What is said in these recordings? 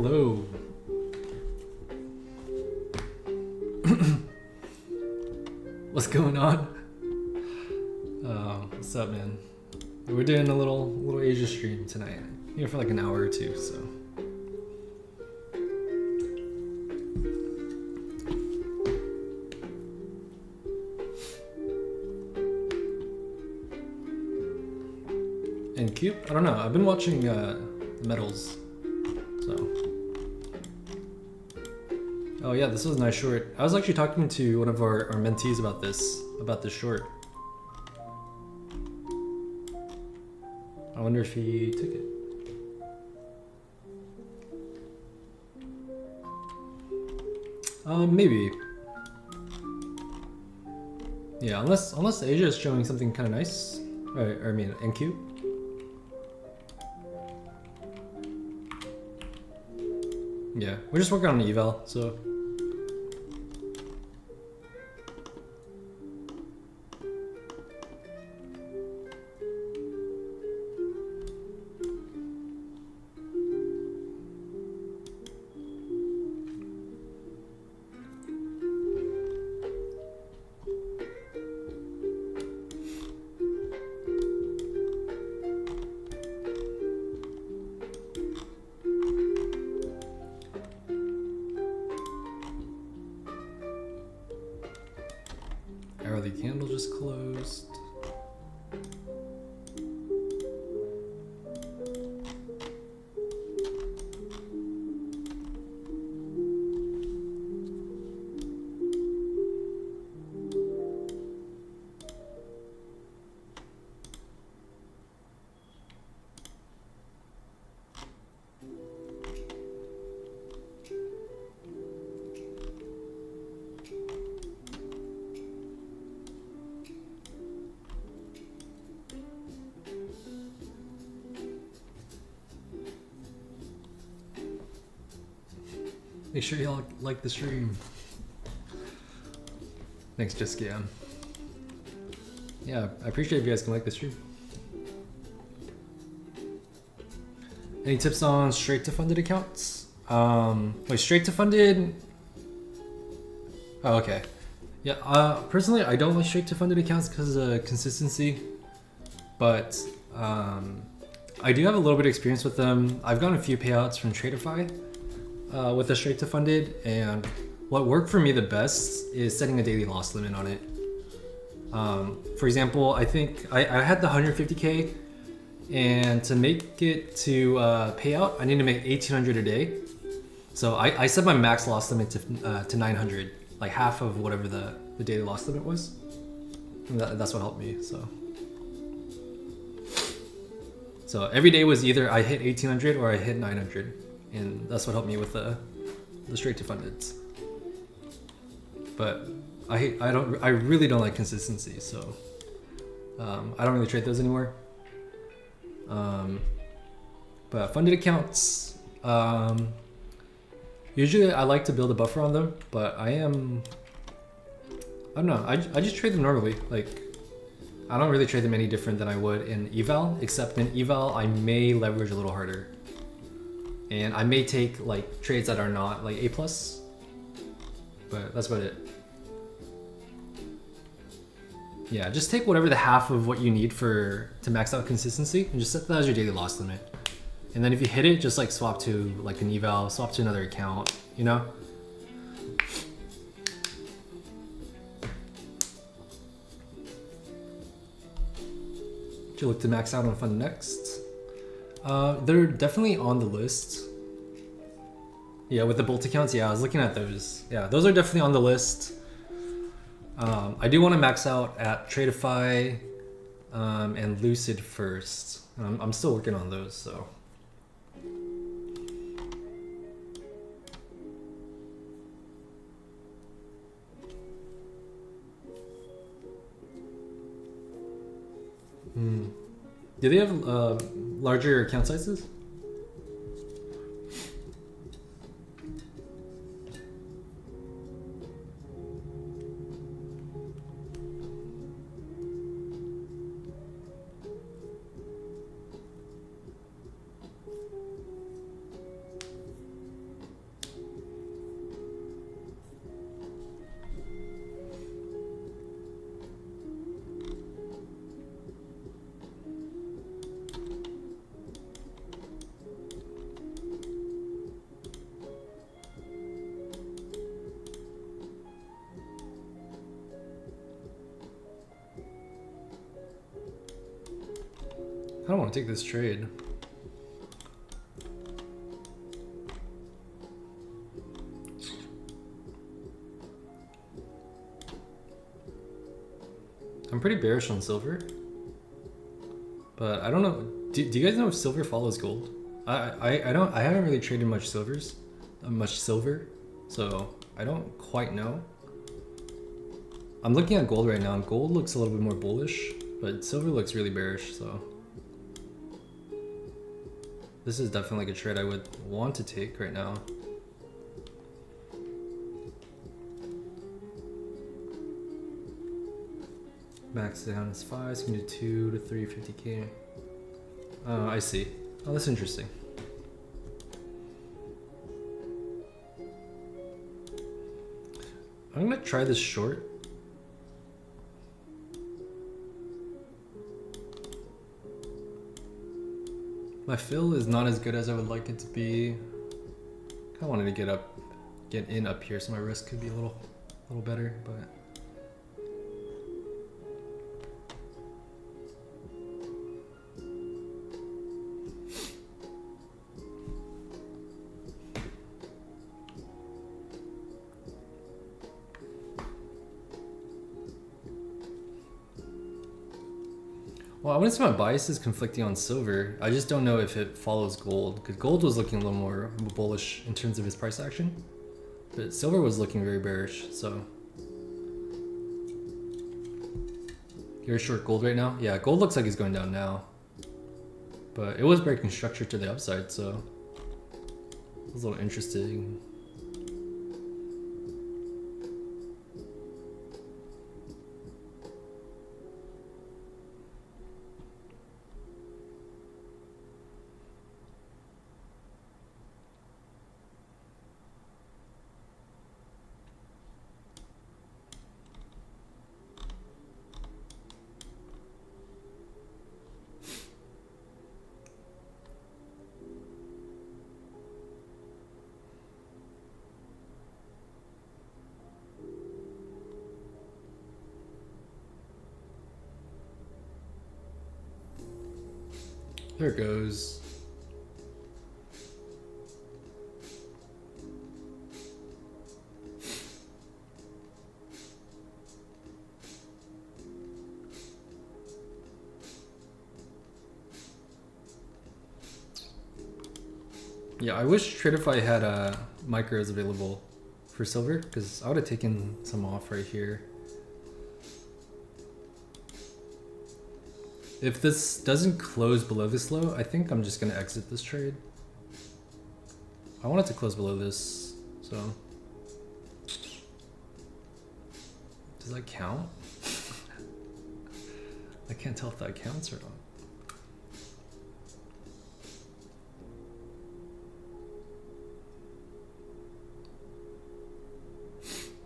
Hello. What's going on? What's up, man? We're doing a little Asia stream tonight. Here for like an hour or two, so. And Cube? I don't know. I've been watching Metals, so. Oh yeah, this was a nice short. I was actually talking to one of our mentees about this short. I wonder if he took it. Maybe. Yeah, unless Asia is showing something kind of nice. Or I mean, NQ. Yeah, we're just working on an eval, so. Hourly candle just closed. Make sure y'all like the stream. Thanks, Jessica. Yeah, I appreciate if you guys can like the stream. Any tips on straight to funded accounts? Wait, straight to funded? Oh, okay. Yeah, personally, I don't like straight to funded accounts because of consistency, but I do have a little bit of experience with them. I've gotten a few payouts from Tradeify with the straight to funded, and what worked for me the best is setting a daily loss limit on it. For example, I think I had the 150K, and to make it to payout, I need to make 1,800 a day. So I set my max loss limit to 900, like half of whatever the daily loss limit was. And that's what helped me. So every day was either I hit 1,800 or I hit 900. And that's what helped me with the straight to fundeds. But I really don't like consistency, so I don't really trade those anymore. But funded accounts, usually I like to build a buffer on them, but I don't know, I just trade them normally. Like, I don't really trade them any different than I would in eval, except in eval I may leverage a little harder. And I may take like trades that are not like A+, but that's about it. Yeah, just take whatever the half of what you need to max out consistency and just set that as your daily loss limit. And then if you hit it, just like swap to like an eval, swap to another account, you know? Should you look to max out on fund next? They're definitely on the list. Yeah, with the Bolt accounts, yeah, I was looking at those. Yeah, those are definitely on the list. I do want to max out at Tradeify and Lucid first. I'm still working on those, so. Do they have larger account sizes? don't want to take this trade. I'm pretty bearish on silver, but I don't know. Do you guys know if silver follows gold? I haven't really traded much silver, so I don't quite know. I'm looking at gold right now, and gold looks a little bit more bullish, but silver looks really bearish. So this is definitely like a trade I would want to take right now. Max down is 5, so you can do 2 to 350k. Oh, I see. Oh, that's interesting. I'm gonna try this short. My fill is not as good as I would like it to be. I wanted to get in up here, so my risk could be a little better, but. Well, I wouldn't say my bias is conflicting on silver. I just don't know if it follows gold, because gold was looking a little more bullish in terms of his price action, but silver was looking very bearish. So you're short gold right now? Yeah, gold looks like it's going down now, but it was breaking structure to the upside, so it was a little interesting. There it goes. Yeah, I wish Tradeify had micros available for silver, because I would have taken some off right here. If this doesn't close below this low, I think I'm just going to exit this trade. I want it to close below this, so. Does that count? I can't tell if that counts or not.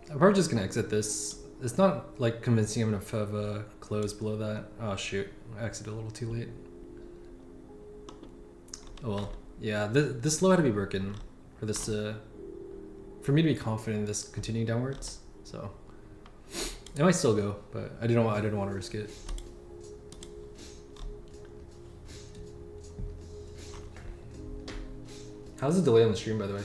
I'm probably just going to exit this. It's not like convincing I'm enough of a close below that. Oh shoot, I exited a little too late. Oh well, yeah, this low had to be broken for this for me to be confident in this continuing downwards. So it might still go, but I didn't want to risk it. How's the delay on the stream, by the way?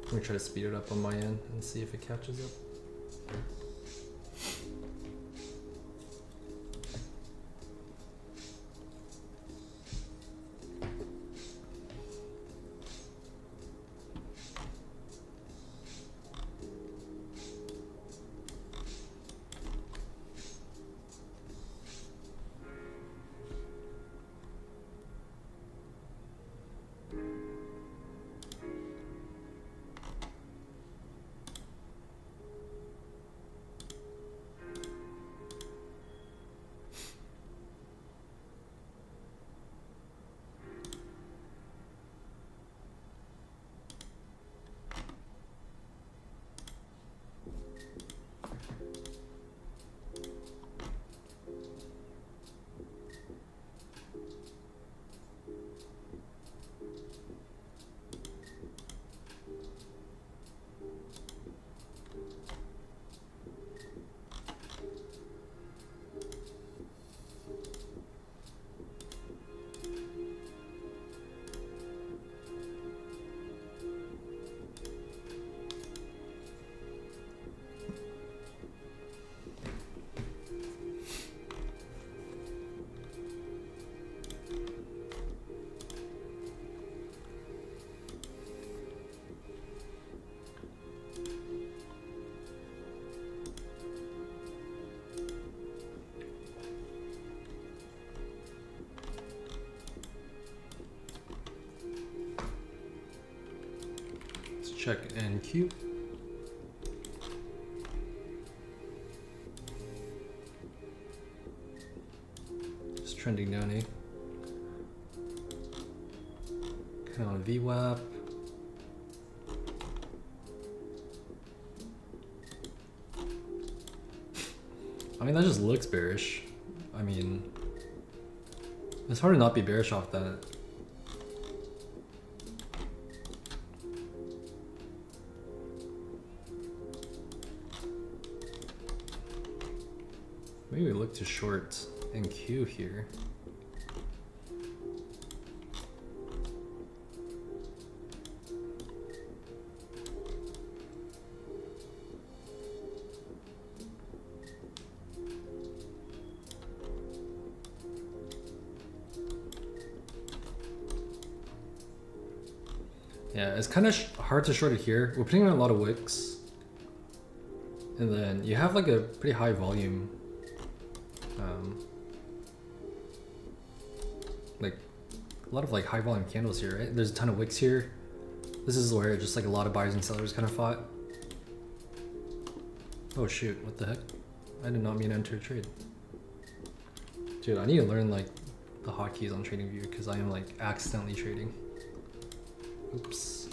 Let me try to speed it up on my end and see if it catches up. check NQ. Just trending down, eh? Kind of on VWAP. I mean, that just looks bearish. I mean, it's hard to not be bearish off that. Maybe we look to short NQ here. Yeah, it's kind of hard to short it here. We're putting in a lot of wicks. And then you have like a pretty high volume. Like a lot of like high volume candles here, right? There's a ton of wicks here. This is where just like a lot of buyers and sellers kind of fought. Oh shoot, what the heck? I did not mean to enter a trade. Dude, I need to learn like the hotkeys on TradingView because I am like accidentally trading. Oops.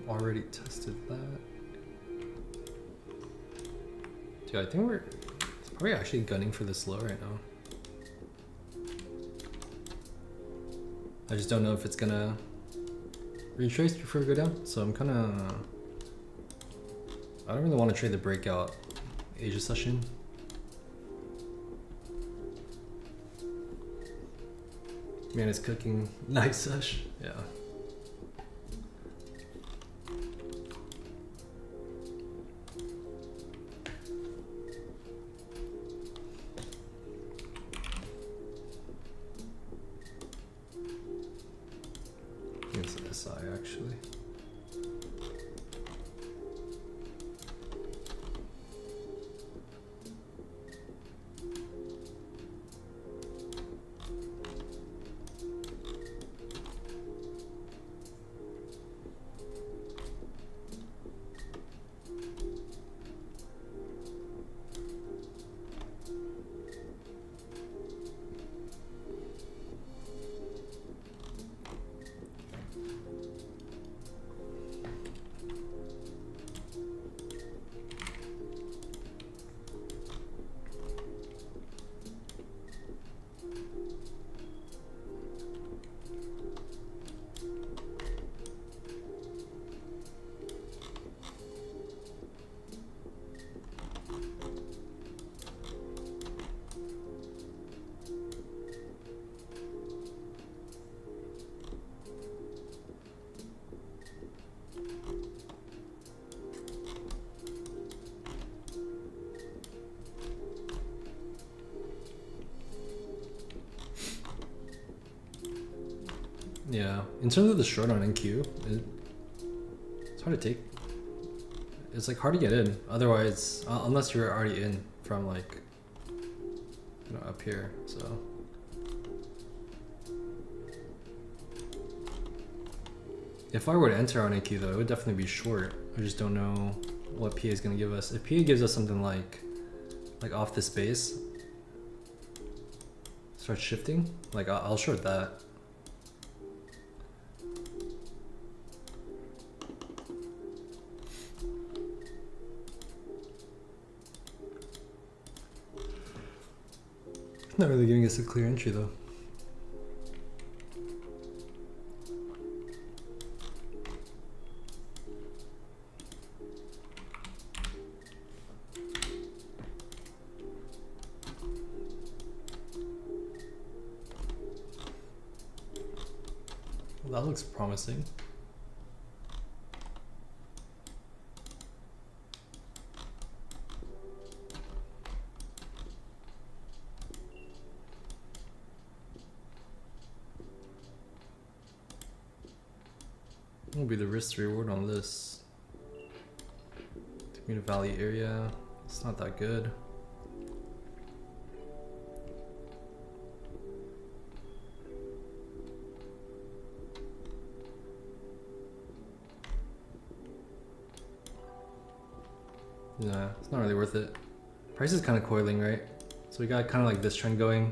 Already tested that. Dude, I think we're probably actually gunning for this low right now. I just don't know if it's gonna retrace before we go down, so I'm kind of... I don't really want to trade the breakout Asia session. Man, it's cooking. Nice sesh. Yeah. It's SI actually. Yeah, in terms of the short on NQ, it's hard to take. It's like hard to get in. Otherwise, unless you're already in from like, you know, up here. So if I were to enter on NQ though, it would definitely be short. I just don't know what PA is gonna give us. If PA gives us something like off this base, start shifting, like I'll short that. Not really giving us a clear entry though. Well, that looks promising. What will be the risk to reward on this? Take me to value area. It's not that good. Nah, it's not really worth it. Price is kind of coiling, right? So we got kind of like this trend going.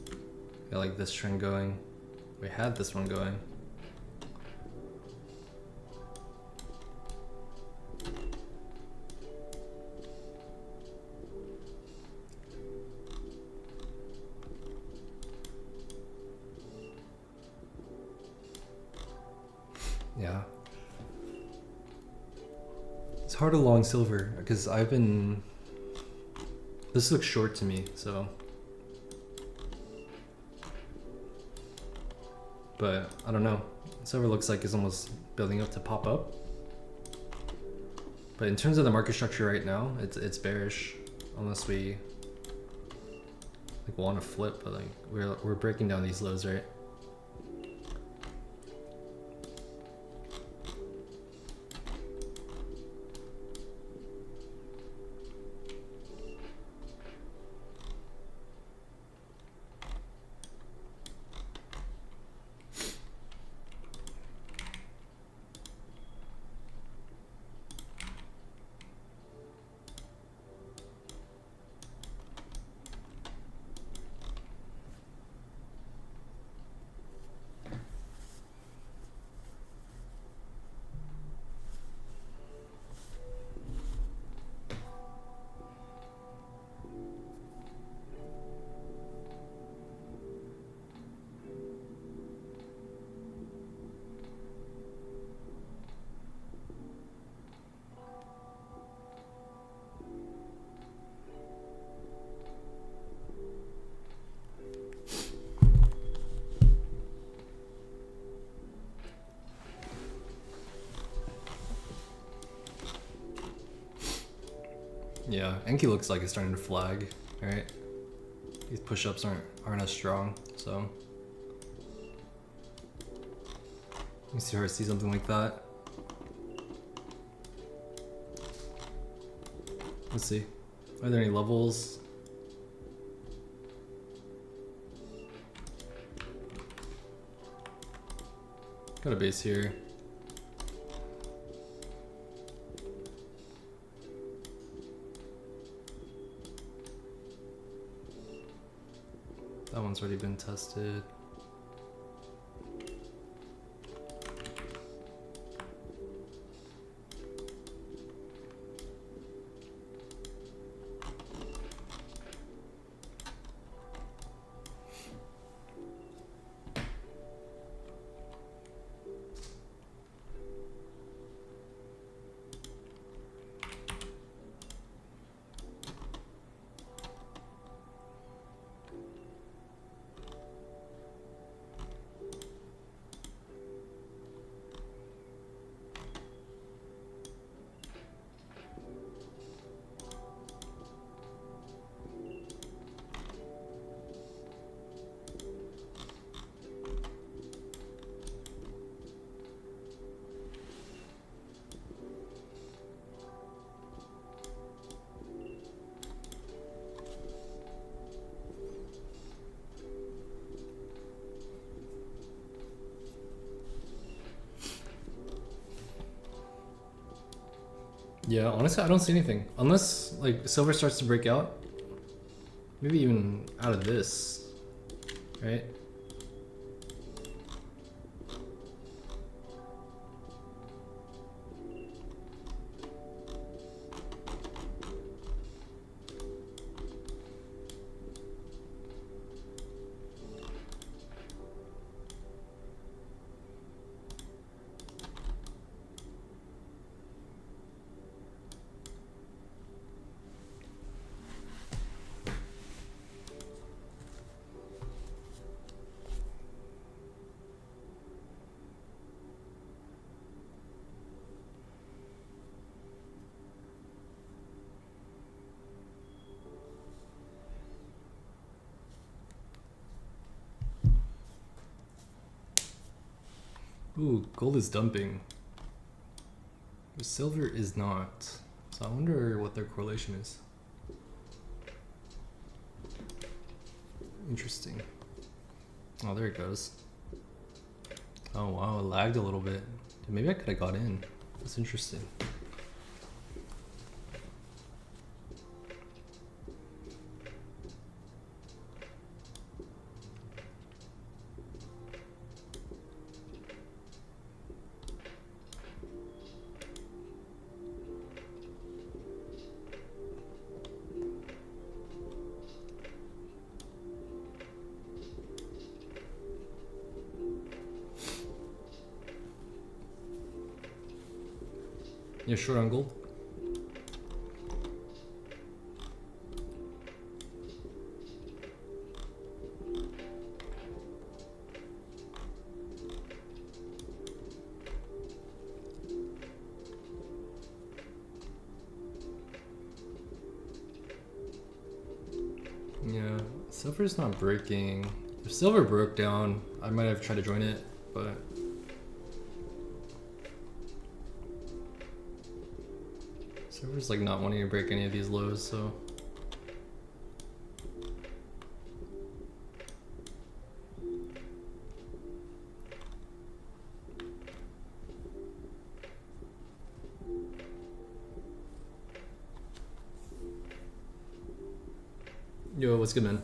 We got like this trend going. We had this one going. Yeah. It's hard to long silver because I've been. This looks short to me, so. But I don't know. Silver looks like it's almost building up to pop up. But in terms of the market structure right now, it's bearish, unless we like want to flip. But like we're breaking down these lows, right? Yeah, Enki looks like it's starting to flag, right? These push-ups aren't as strong, so let me see if I see something like that. Let's see. Are there any levels? Got a base here. That one's already been tested. Yeah, honestly, I don't see anything. Unless, like, silver starts to break out. Maybe even out of this, right? Ooh, gold is dumping. But silver is not. So I wonder what their correlation is. Interesting. Oh, there it goes. Oh wow, it lagged a little bit. Maybe I could have got in. That's interesting. You're short on gold? Yeah, silver's not breaking. If silver broke down, I might have tried to join it, but silver's like not wanting to break any of these lows, so yo, what's good, man?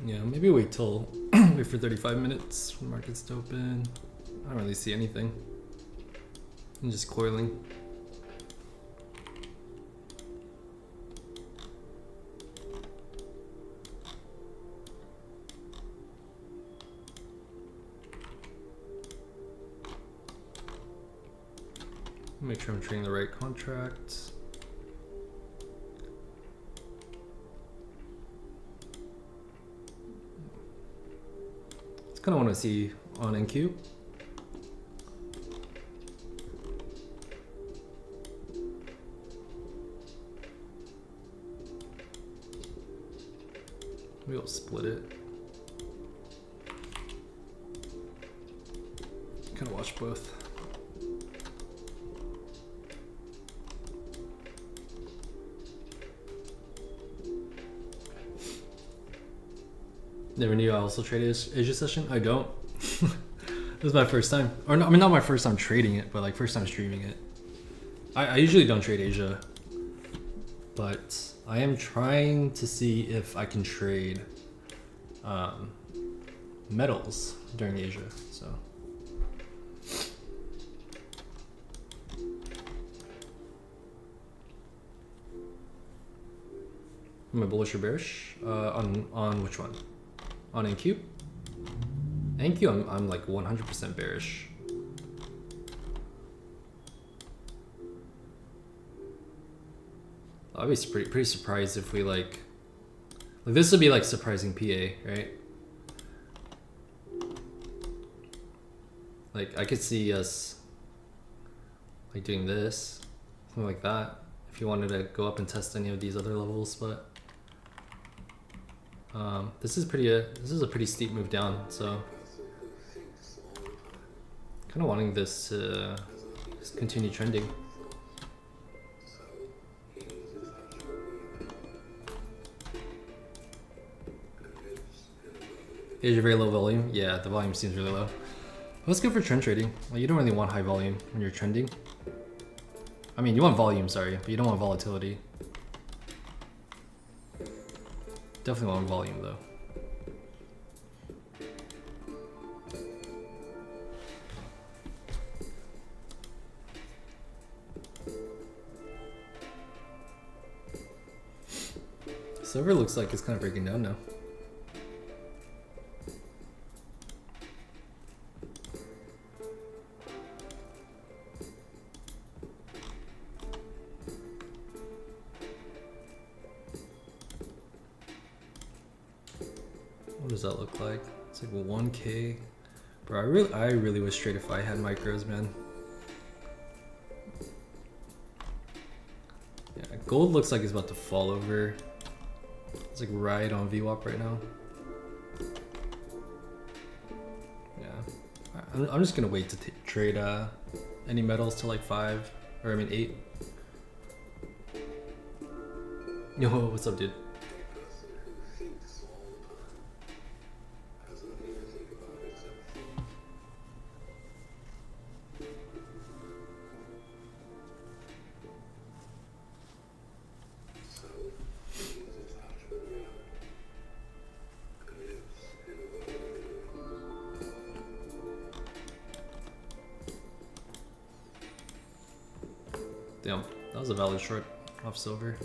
Yeah, maybe wait till wait for 35 minutes for the markets to open. I don't really see anything. I'm just coiling. Make sure I'm trading the right contract. It's kind of want to see on NQ. We'll split it. Kind of watch both. Never knew I also traded Asia session. I don't. This is my first time. Or no, I mean, not my first time trading it, but like first time streaming it. I usually don't trade Asia, but I am trying to see if I can trade metals during Asia. So am I bullish or bearish? On which one? On NQ? NQ, I'm like 100% bearish. I'd be pretty surprised if we like this would be like surprising PA, right? Like I could see us like doing this, something like that, if you wanted to go up and test any of these other levels, but this is a pretty steep move down, so kind of wanting this to just continue trending. Asia very low volume. Yeah, the volume seems really low. Let's go for trend trading. Well, you don't really want high volume when you're trending. I mean, you want volume, sorry, but you don't want volatility. Definitely want volume though. Silver looks like it's kind of breaking down now. What does that look like? It's like 1K. Bro, I really wish Stratify had micros, man. Yeah, gold looks like it's about to fall over. It's like right on VWAP right now. Yeah, I'm just gonna wait to trade any metals to like 5, or I mean 8. Yo, what's up, dude? Damn, that was a valid short off silver.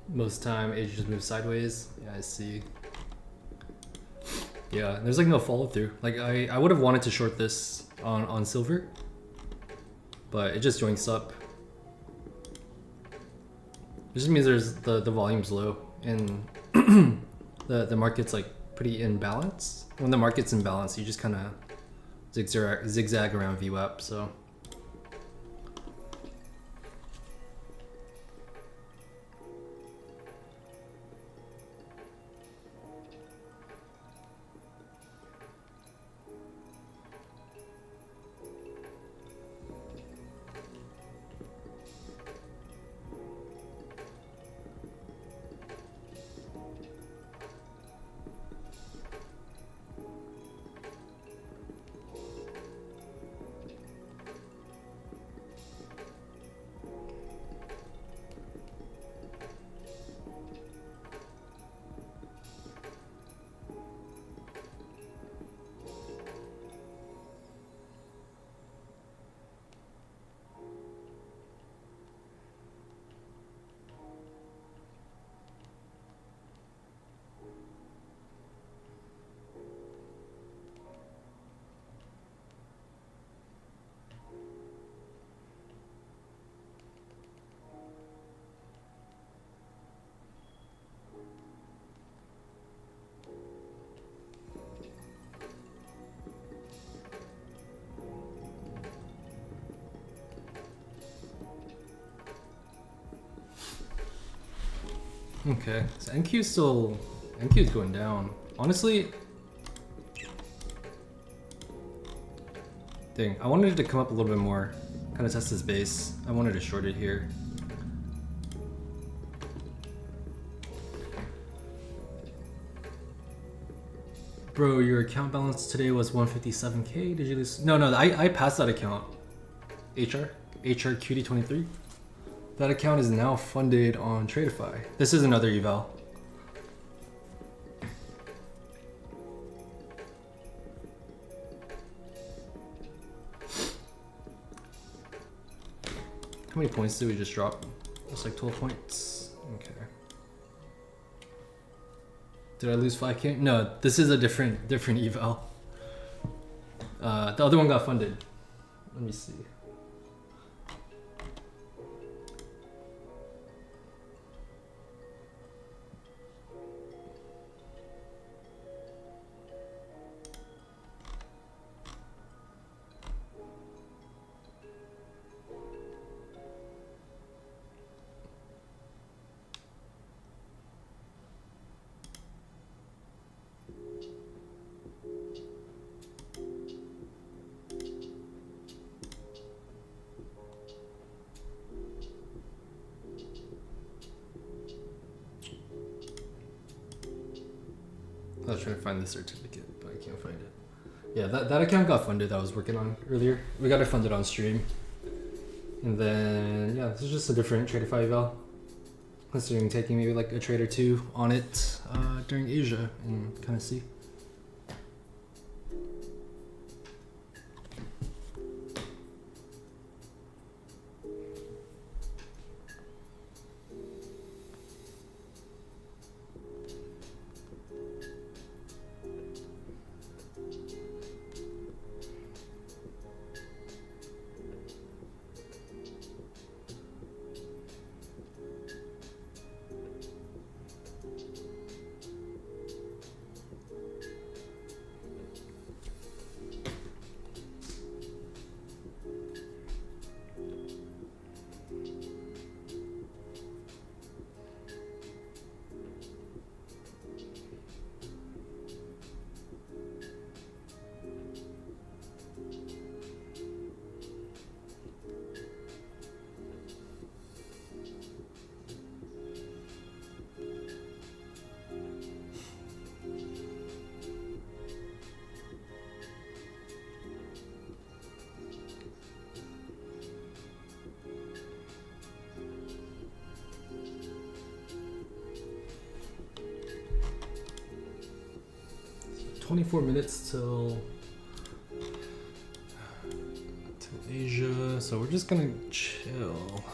Most time it just moves sideways. Yeah, I see. Yeah, there's like no follow through. Like I would have wanted to short this on silver, but it just joints up. It just means there's the volume's low and the market's like pretty in balance. When the market's in balance, you just kind of zigzag around VWAP. So. Okay, so NQ is going down. Honestly, Dang, I wanted it to come up a little bit more. Kind of test this base. I wanted to short it here. Bro, your account balance today was 157K. Did you lose? No, I passed that account. HRQD23. That account is now funded on Tradeify. This is another eval. How many points did we just drop? It's like 12 points. Okay. Did I lose 5K? No, this is a different eval. The other one got funded. Let me see. I was trying to find the certificate, but I can't find it. Yeah, that account got funded that I was working on earlier. We got it funded on stream. And then, yeah, this is just a different Tradeify eval. Considering taking maybe like a trade or two on it during Asia and kind of see. So 24 minutes till Asia, so we're just gonna chill.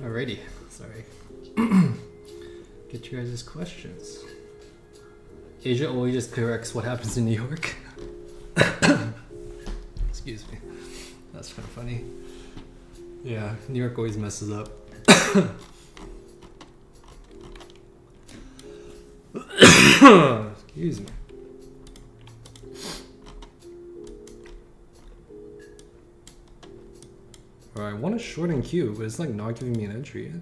Alrighty, sorry. Get you guys' questions. Asia always just corrects what happens in New York. Excuse me. That's kind of funny. Yeah, New York always messes up. Excuse me. Alright, I want a short in Q, but it's like not giving me an entry yet.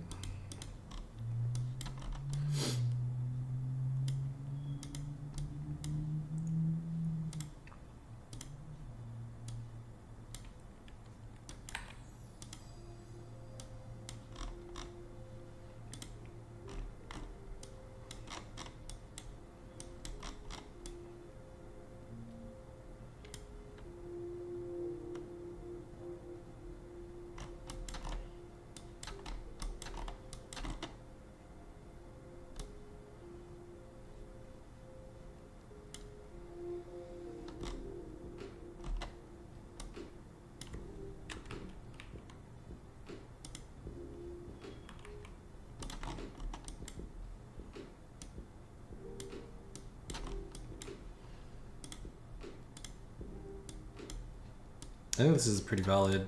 I think this is pretty valid.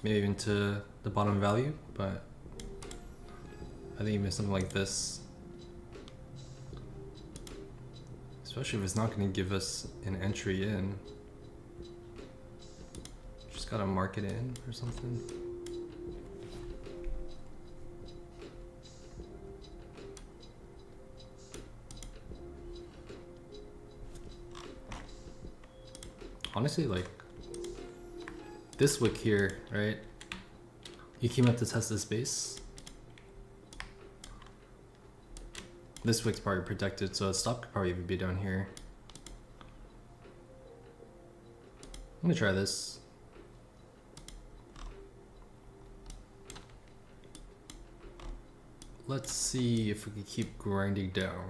Maybe even to the bottom value, but I think even something like this, especially if it's not going to give us an entry in, just gotta mark it in or something. Honestly, like this wick here, right? You came up to test this base. This wick's probably protected, so a stop could probably even be down here. I'm gonna try this. Let's see if we can keep grinding down.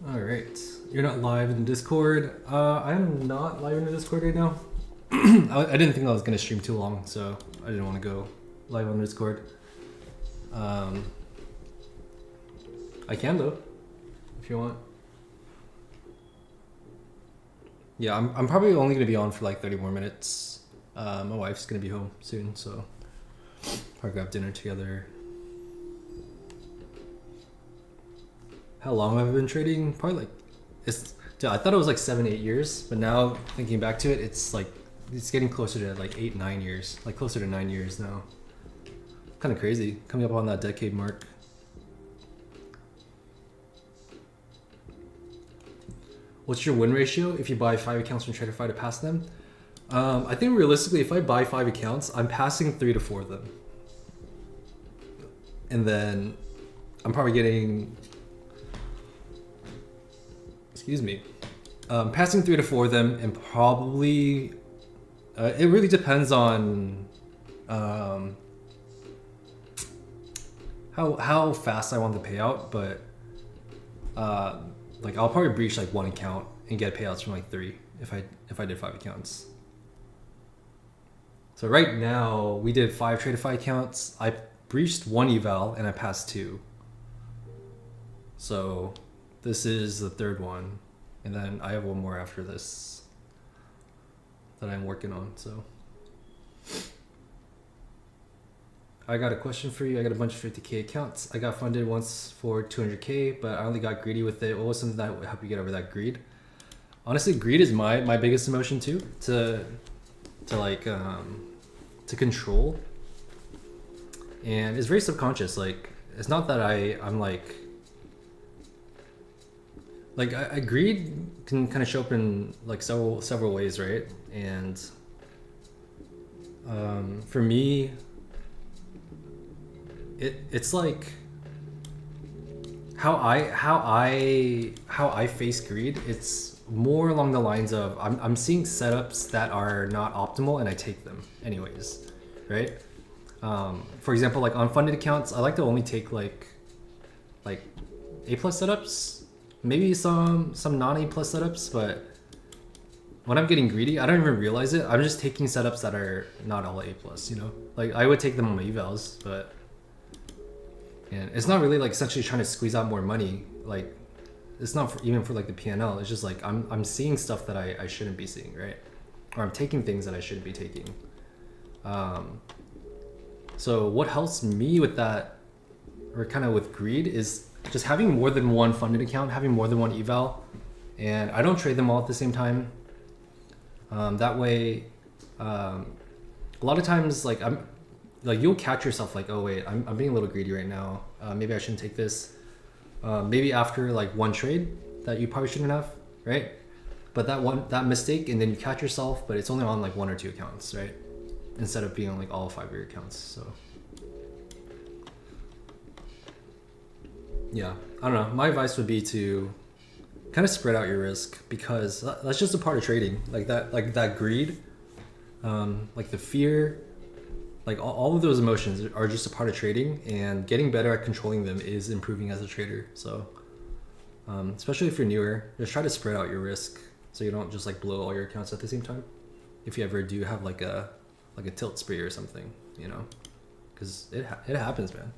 Alright, you're not live in the Discord. I am not live in the Discord right now. I didn't think I was going to stream too long, so I didn't want to go live on Discord. I can though, if you want. Yeah, I'm probably only going to be on for like 30 more minutes. My wife's going to be home soon, so probably grab dinner together. How long have I been trading? Probably like, I thought it was like 7-8 years, but now thinking back to it, it's like, it's getting closer to like 8-9 years, like closer to 9 years now. Kind of crazy, coming up on that decade mark. What's your win ratio if you buy 5 accounts from TraderFi to pass them? I think realistically, if I buy 5 accounts, I'm passing 3 to 4 of them. And then I'm probably getting, excuse me, passing 3 to 4 of them, and probably, it really depends on how fast I want the payout, but like I'll probably breach like 1 account and get payouts from like 3 if I did 5 accounts. So right now we did 5 TraderFi accounts. I breached 1 eval and I passed 2. So this is the 3rd one, and then I have 1 more after this that I'm working on. So I got a question for you. I got a bunch of 50K accounts. I got funded once for 200K, but I only got greedy with it. What was something that would help you get over that greed? Honestly, greed is my biggest emotion too, to control. And it's very subconscious. Like, it's not that I'm like like greed can kind of show up in like several ways, right? And for me, it's like how I face greed. It's more along the lines of I'm seeing setups that are not optimal and I take them anyways, right? For example, like on funded accounts, I like to only take like A+ setups, maybe some non A+ setups, but when I'm getting greedy, I don't even realize it. I'm just taking setups that are not all A+, you know? Like I would take them on my evals, but and it's not really like essentially trying to squeeze out more money. Like it's not even for like the P&L. It's just like I'm seeing stuff that I shouldn't be seeing, right? Or I'm taking things that I shouldn't be taking. So what helps me with that, or kind of with greed, is just having more than one funded account, having more than one eval, and I don't trade them all at the same time. That way, a lot of times, like you'll catch yourself like, oh wait, I'm being a little greedy right now. Maybe I shouldn't take this. Maybe after like one trade that you probably shouldn't have, right? But that mistake, and then you catch yourself, but it's only on like 1 or 2 accounts, right? Instead of being on like all 5 of your accounts. So yeah, I don't know. My advice would be to kind of spread out your risk, because that's just a part of trading. Like that greed, like the fear, like all of those emotions are just a part of trading, and getting better at controlling them is improving as a trader. So especially if you're newer, just try to spread out your risk so you don't just like blow all your accounts at the same time. If you ever do have like a tilt spree or something, you know, because it happens, man.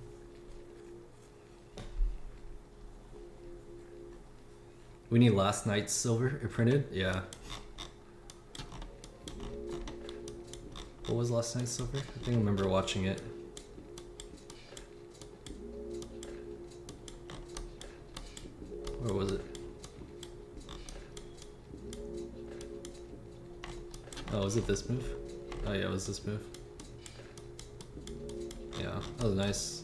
We need last night's silver printed. Yeah. What was last night's silver? I think I remember watching it. Where was it? Oh, was it this move? Oh yeah, it was this move. Yeah, that was nice.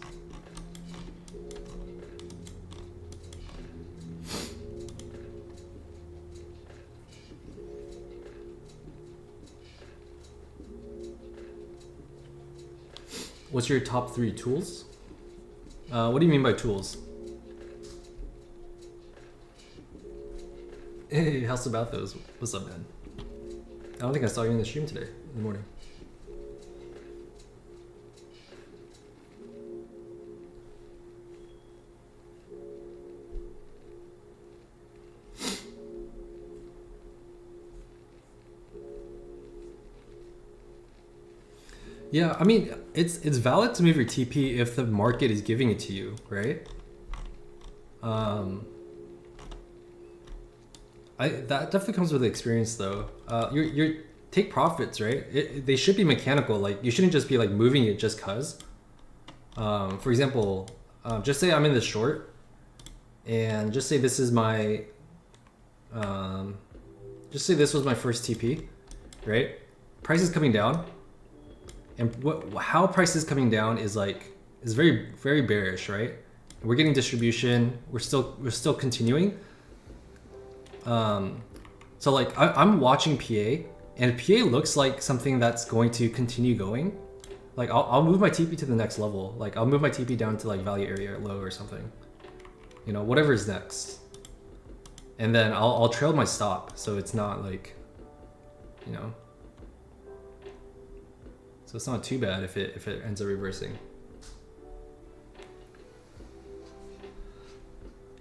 What's your top 3 tools? What do you mean by tools? Hey, how's about those? What's up, man? I don't think I saw you in the stream today in the morning. Yeah, I mean, it's valid to move your TP if the market is giving it to you, right? That definitely comes with experience, though. You're take profits, right? They should be mechanical. Like you shouldn't just be like moving it just cause. For example, just say I'm in the short, and just say this is my, just say this was my first TP, right? Price is coming down. And how price is coming down is very, very bearish, right? We're getting distribution. We're still continuing. So like I'm watching PA, and PA looks like something that's going to continue going. Like I'll move my TP to the next level. Like I'll move my TP down to like value area low or something. You know, whatever is next. And then I'll trail my stop, so it's not like, you know. So it's not too bad if it ends up reversing.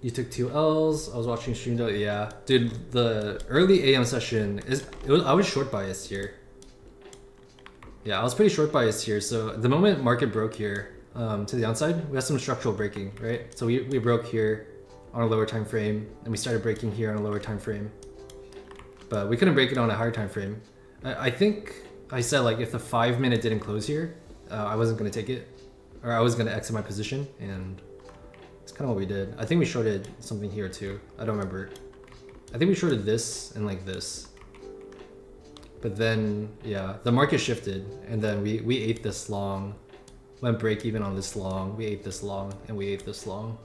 You took 2 L's. I was watching stream. Yeah, dude, the early AM session I was short biased here. Yeah, I was pretty short biased here. So the moment market broke here to the downside, we had some structural breaking, right? So we broke here on a lower time frame, and we started breaking here on a lower time frame, but we couldn't break it on a higher time frame. I think I said like if the 5-minute didn't close here, I wasn't gonna take it, or I was gonna exit my position, and it's kind of what we did. I think we shorted something here too. I don't remember. I think we shorted this and like this. But then, yeah, the market shifted, and then we ate this long, went break even on this long, we ate this long, and we ate this long.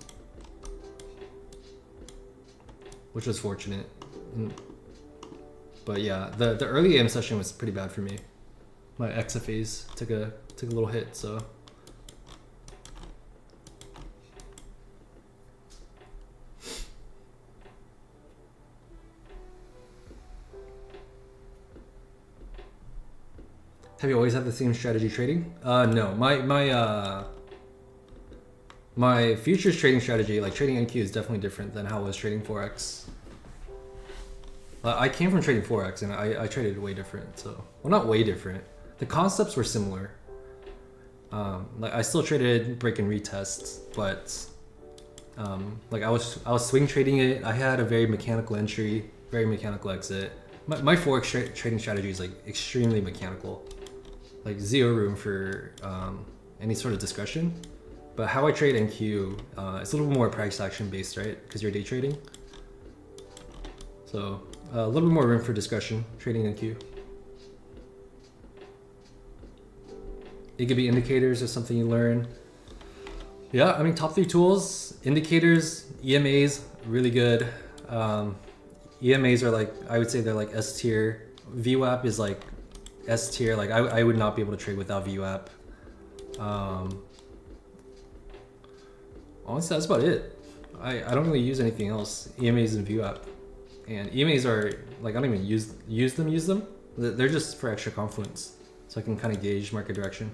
which was fortunate. But yeah, the early AM session was pretty bad for me. My XFAs took a little hit, so. Have you always had the same strategy trading? No, my futures trading strategy, like trading NQ, is definitely different than how I was trading Forex. I came from trading Forex and I traded way different. So, well, not way different. The concepts were similar. Like I still traded break and retest, but like I was swing trading it. I had a very mechanical entry, very mechanical exit. My Forex trading strategy is like extremely mechanical. Like zero room for any sort of discretion. But how I trade NQ, it's a little more price action based, right? Because you're day trading. So a little bit more room for discretion trading NQ. It could be indicators or something you learn. Yeah, I mean, top 3 tools, indicators, EMAs, really good. EMAs are like, I would say they're like S tier. VWAP is like S tier. Like I would not be able to trade without VWAP. Honestly, that's about it. I don't really use anything else. EMAs and VWAP. And EMAs are like, I don't even use them. They're just for extra confluence. So I can kind of gauge market direction.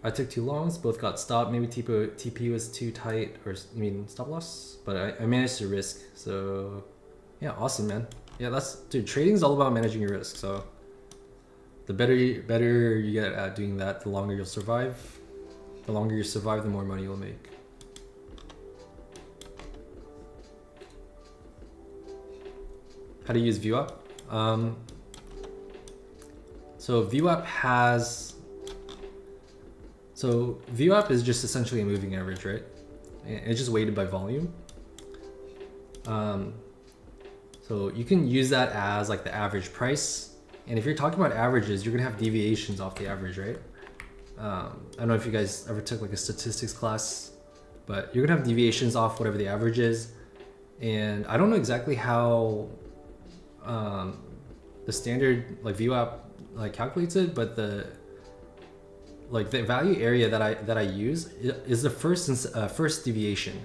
I took 2 longs, both got stopped. Maybe TP was too tight, or I mean stop loss, but I managed to risk. So yeah, awesome, man. Yeah, dude, trading's all about managing your risk. So the better you get at doing that, the longer you'll survive. The longer you survive, the more money you'll make. How to use VWAP? So VWAP is just essentially a moving average, right? It's just weighted by volume. So you can use that as like the average price. And if you're talking about averages, you're gonna have deviations off the average, right? I don't know if you guys ever took like a statistics class, but you're gonna have deviations off whatever the average is. And I don't know exactly how the standard like VWAP like calculates it, but the value area that I use is the first deviation.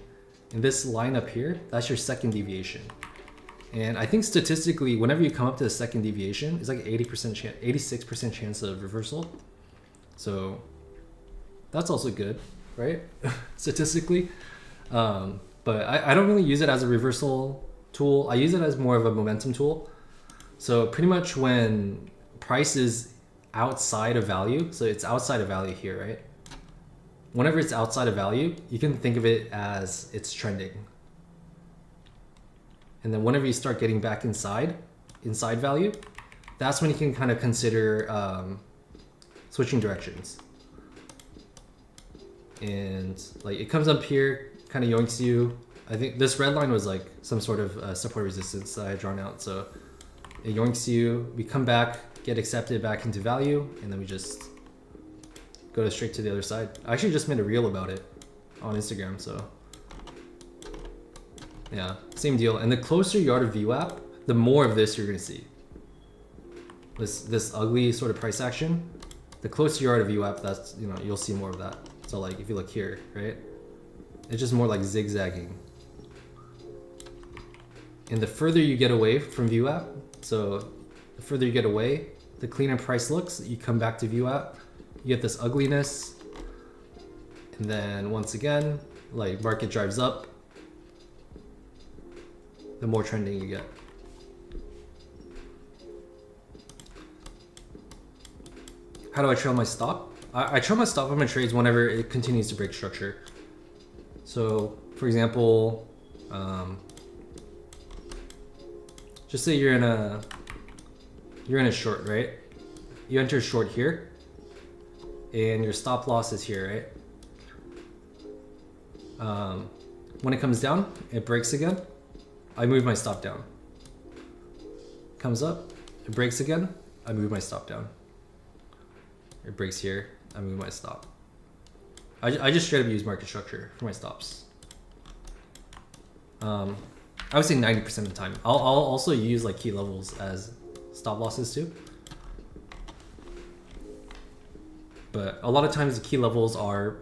And this line up here, that's your second deviation. And I think statistically, whenever you come up to the second deviation, it's like 86% chance of reversal. So that's also good, right? Statistically. But I don't really use it as a reversal tool. I use it as more of a momentum tool. So pretty much when price is outside of value, so it's outside of value here, right? Whenever it's outside of value, you can think of it as it's trending. And then whenever you start getting back inside value, that's when you can kind of consider switching directions. And like it comes up here, kind of yoinks you. I think this red line was like some sort of support resistance that I had drawn out. So it yoinks you, we come back, get accepted back into value, and then we just go straight to the other side. I actually just made a reel about it on Instagram, so yeah, same deal. And the closer you are to VWAP, the more of this you're gonna see. This ugly sort of price action, the closer you are to VWAP, that's, you know, you'll see more of that. So like if you look here, right? It's just more like zigzagging. And the further you get away from VWAP, so the further you get away, the cleaner price looks, you come back to VWAP, you get this ugliness. And then once again, like market drives up, the more trending you get. How do I trail my stop? I trail my stop on my trades whenever it continues to break structure. So for example, just say you're in a short, right? You enter a short here and your stop loss is here, right? When it comes down, it breaks again. I move my stop down. Comes up, it breaks again, I move my stop down. it breaks here, I move my stop. I just straight up use market structure for my stops. I would say 90% of the time. I'll also use like key levels as stop losses too. But a lot of times the key levels are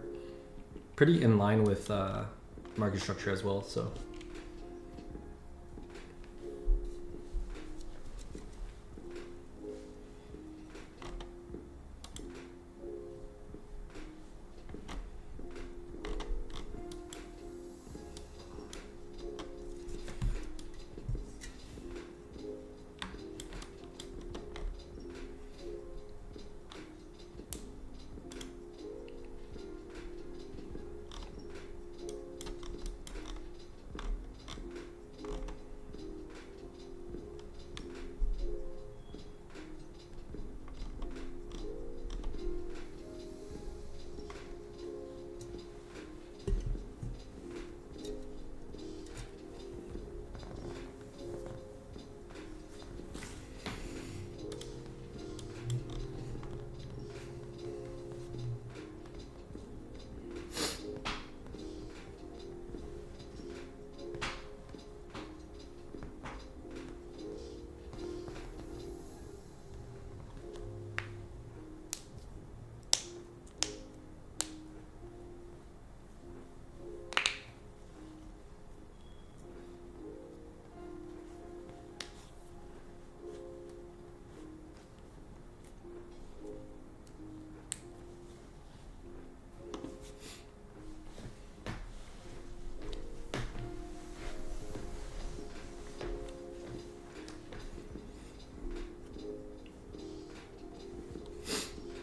pretty in line with market structure as well, so.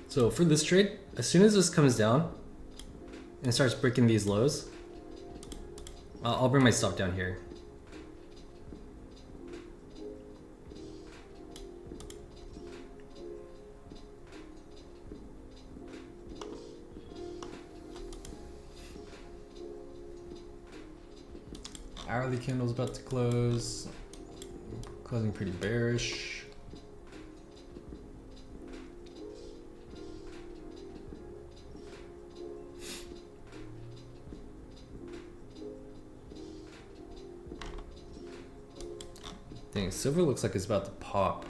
So for this trade, as soon as this comes down and starts breaking these lows, I'll bring my stop down here. Hourly candle's about to close, closing pretty bearish. Dang, silver looks like it's about to pop.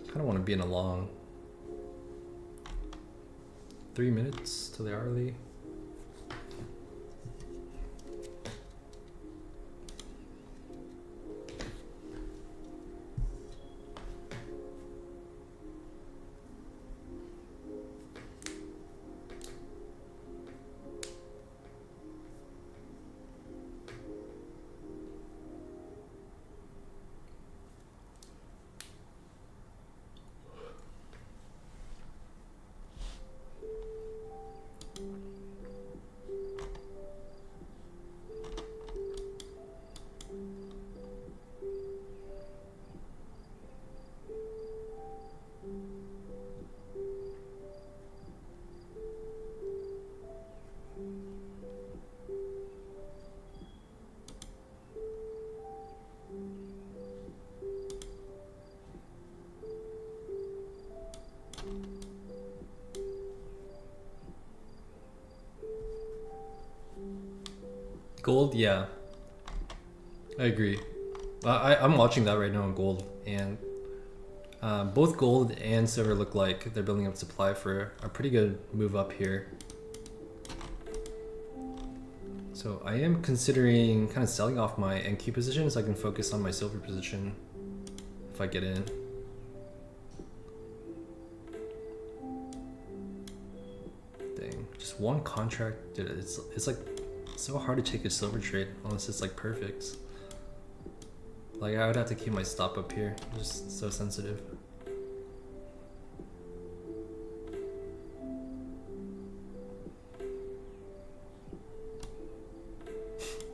Kind of want to be in a long. 3 minutes to the hourly. Gold, yeah, I agree. I'm watching that right now on gold, and both gold and silver look like they're building up supply for a pretty good move up here. So I am considering kind of selling off my NQ position so I can focus on my silver position if I get in. Dang, just one contract, dude, it's like so hard to take a silver trade unless it's like perfect. Like I would have to keep my stop up here, just so sensitive.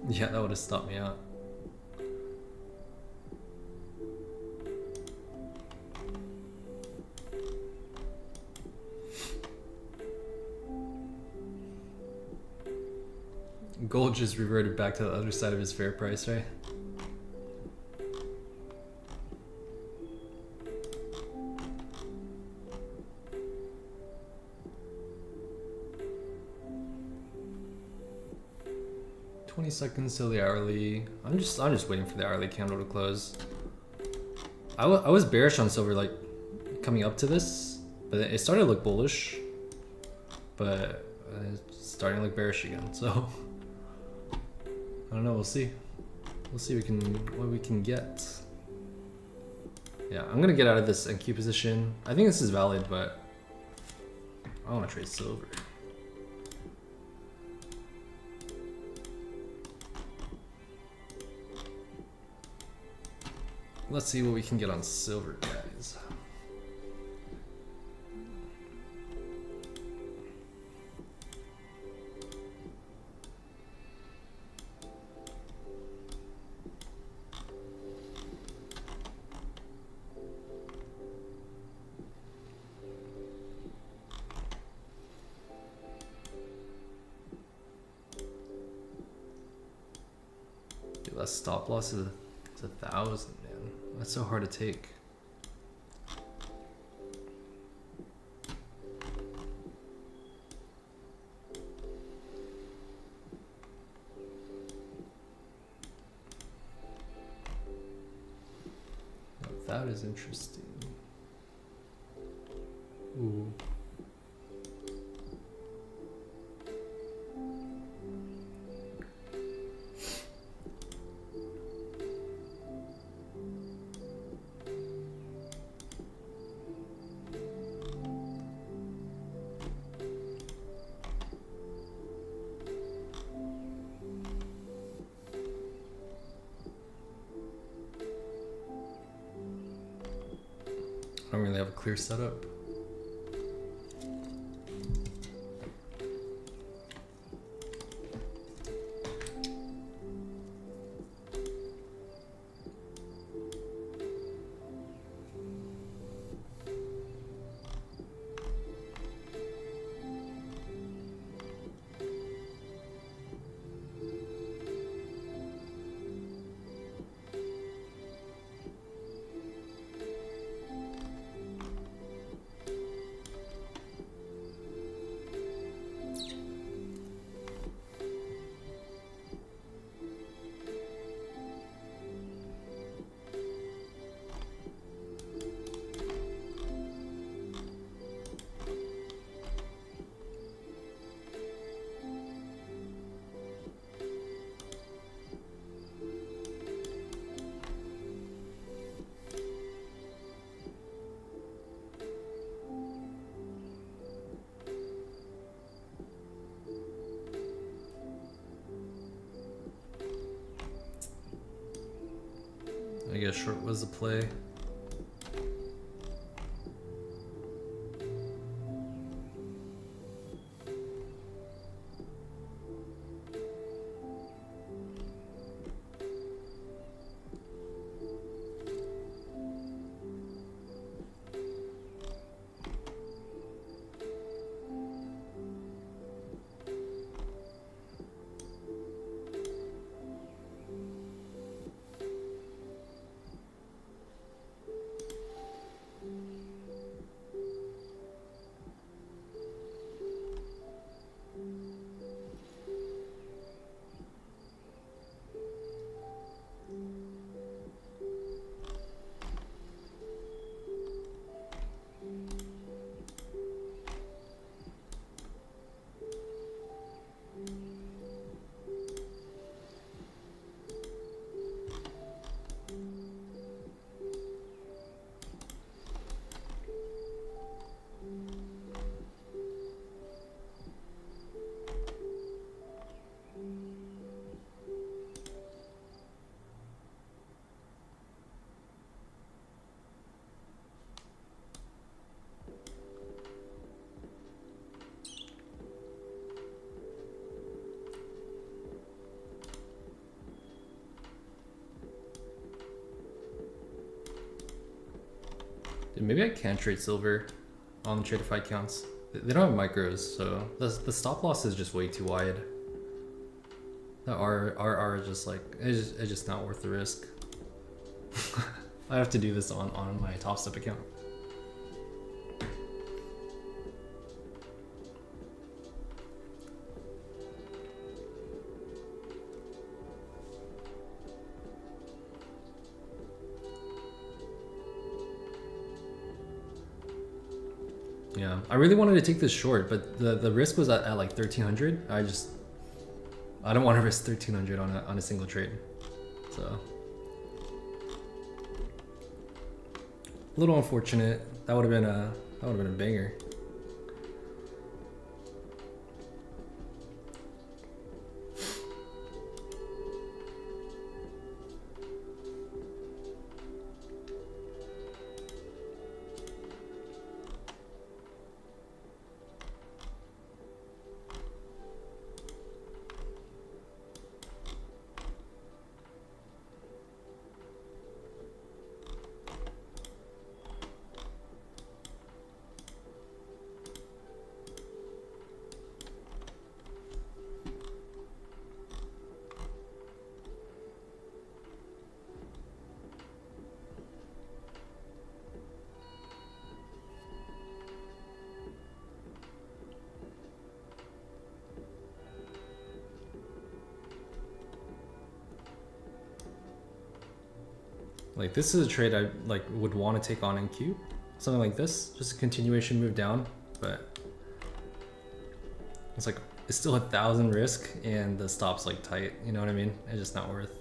Yeah, that would have stopped me out. Gold just reverted back to the other side of his fair price, right? 20 seconds till the hourly. I'm just waiting for the hourly candle to close. I was bearish on silver like coming up to this, but it started to look bullish, but it's starting to look bearish again. So I don't know. We'll see. We'll see what we can get. Yeah, I'm gonna get out of this NQ position. I think this is valid, but I want to trade silver. Let's see what we can get on silver, guys. Dude, that stop loss is 1,000, man. That's so hard to take. Now, that is interesting. Ooh. I don't really have a clear setup. I guess short was the play. Dude, maybe I can trade silver on the Tradeify accounts. They don't have micros, so the stop loss is just way too wide. The R is just like, it's just not worth the risk. I have to do this on my Top Step account. Yeah, I really wanted to take this short, but the risk was at like 1300. I don't want to risk 1300 on a single trade, so a little unfortunate. That would have been a banger. Like this is a trade I like would want to take on in Q, something like this, just a continuation move down, but it's like it's still 1,000 risk and the stop's like tight. You know what I mean? It's just not worth.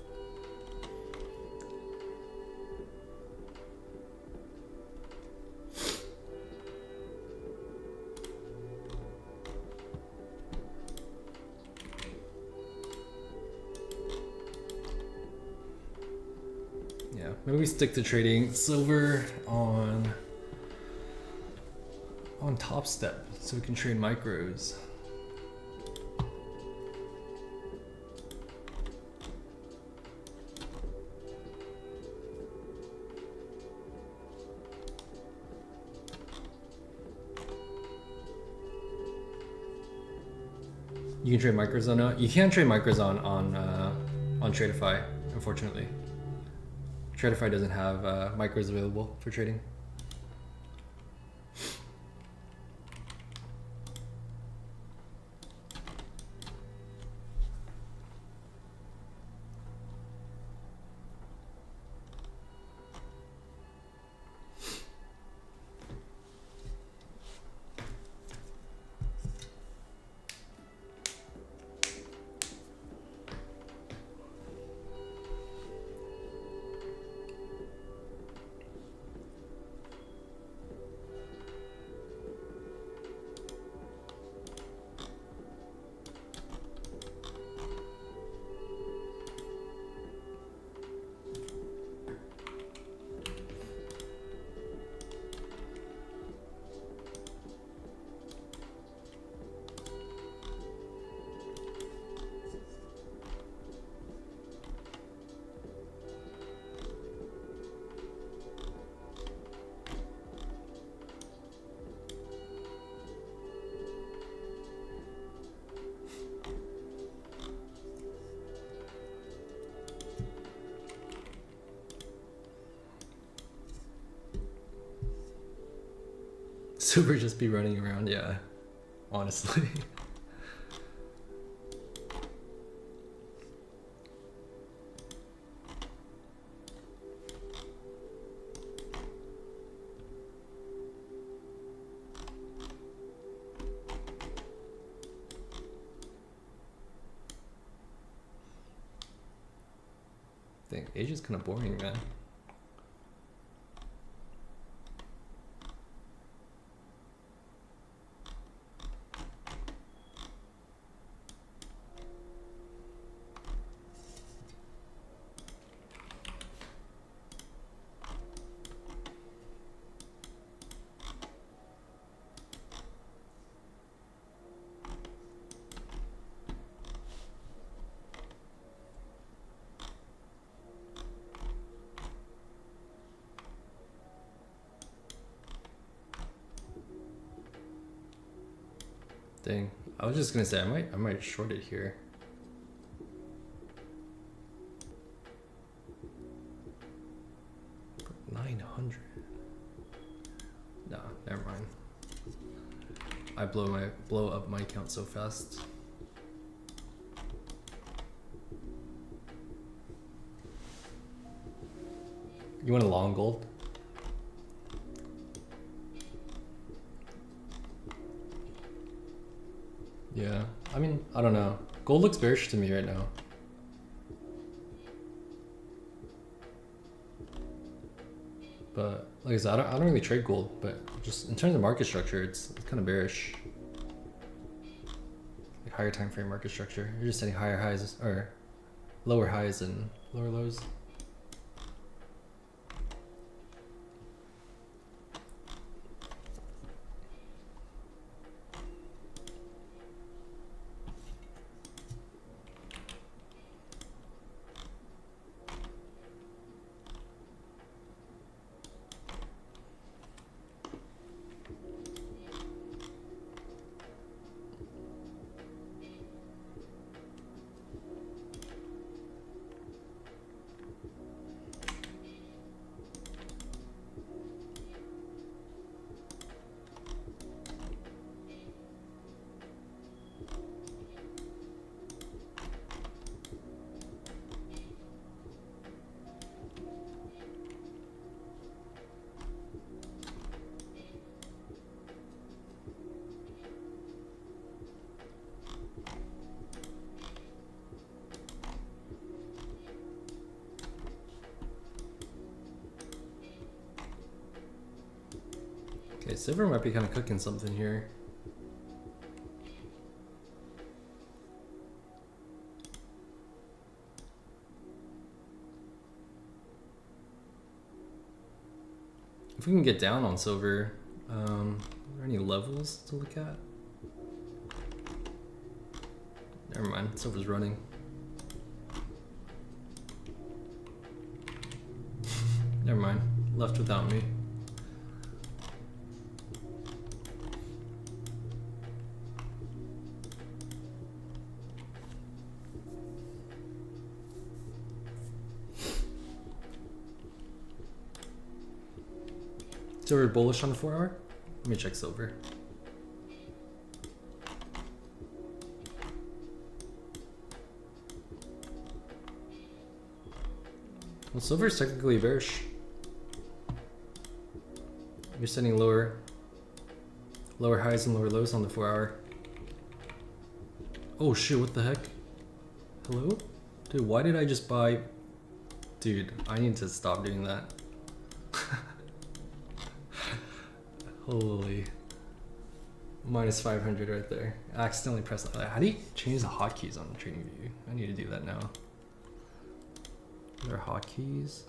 Maybe we stick to trading silver on top step so we can trade micros. You can trade micros on you can't trade micros on Tradeify, unfortunately. Tradeify doesn't have micros available for trading. Super just be running around, yeah, honestly. Dang, Asia's kind of boring, man. Dang, I was just gonna say I might short it here. $900. Nah, never mind. I blow up my account so fast. You want a long gold? Yeah, I mean, I don't know. Gold looks bearish to me right now. But like I said, I don't really trade gold, but just in terms of market structure, it's kind of bearish. Like higher time frame market structure, you're just setting higher highs or lower highs and lower lows. Okay, silver might be kind of cooking something here. If we can get down on silver, are there any levels to look at? Never mind, silver's running. Never mind, left without me. Silver bullish on the 4 hour? Let me check silver. Well, silver is technically bearish. You're setting lower highs and lower lows on the 4 hour. Oh shit, what the heck? Hello? Dude, why did I just buy? Dude, I need to stop doing that. Holy. Minus 500 right there. I accidentally pressed that. How do you change the hotkeys on TradingView? I need to do that now. Are there hotkeys?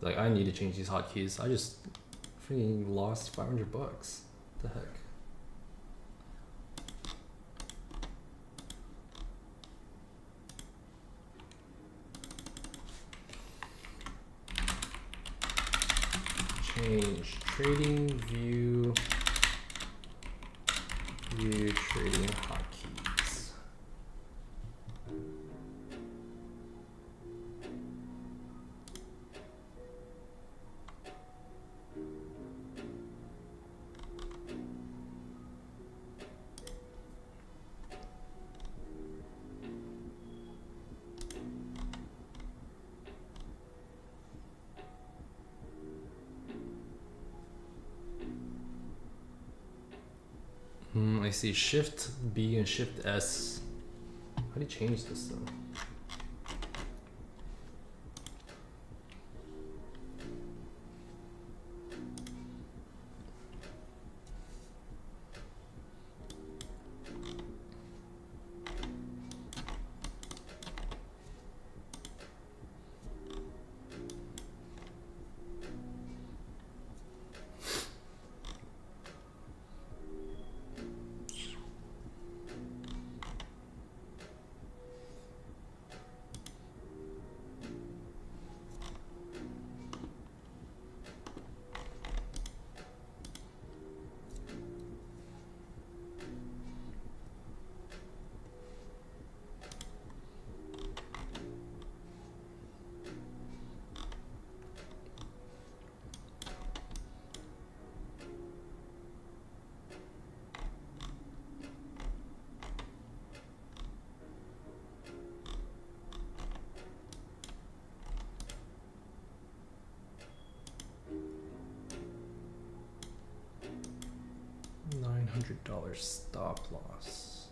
Like, I need to change these hotkeys. I just freaking lost 500 bucks. What the heck? Change TradingView trading hotkeys. I see Shift B and Shift S. How do you change this though? $100 stop loss.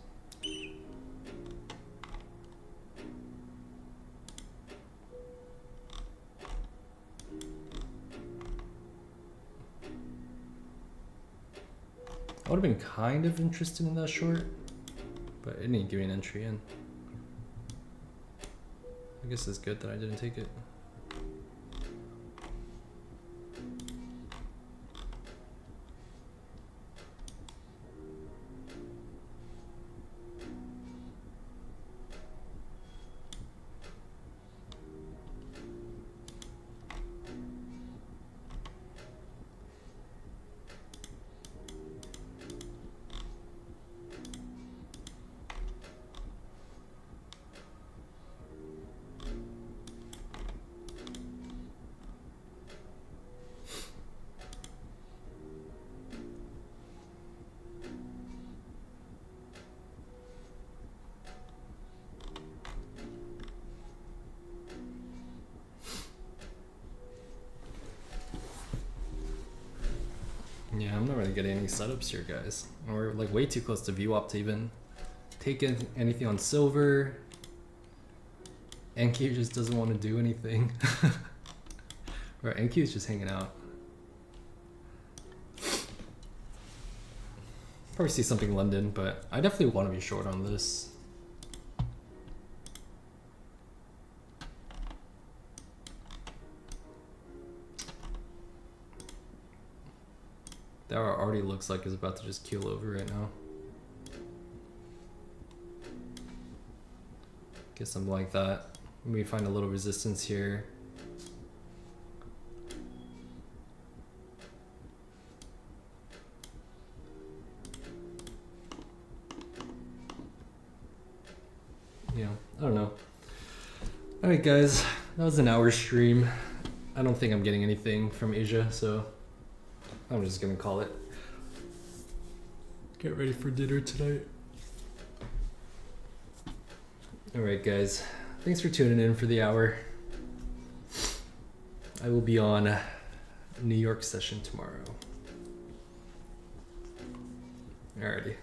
I would have been kind of interested in that short, but it didn't give me an entry in. I guess it's good that I didn't take it. Yeah, I'm not really getting any setups here, guys. We're like way too close to VWAP to even take anything on silver. NQ just doesn't want to do anything. Or NQ is just hanging out. Probably see something London, but I definitely want to be short on this. That already looks like it's about to just keel over right now. Get something like that. Maybe find a little resistance here. Yeah, I don't know. Alright guys, that was an hour stream. I don't think I'm getting anything from Asia, so I'm just gonna call it. Get ready for dinner tonight. Alright guys, thanks for tuning in for the hour. I will be on New York session tomorrow. Alrighty.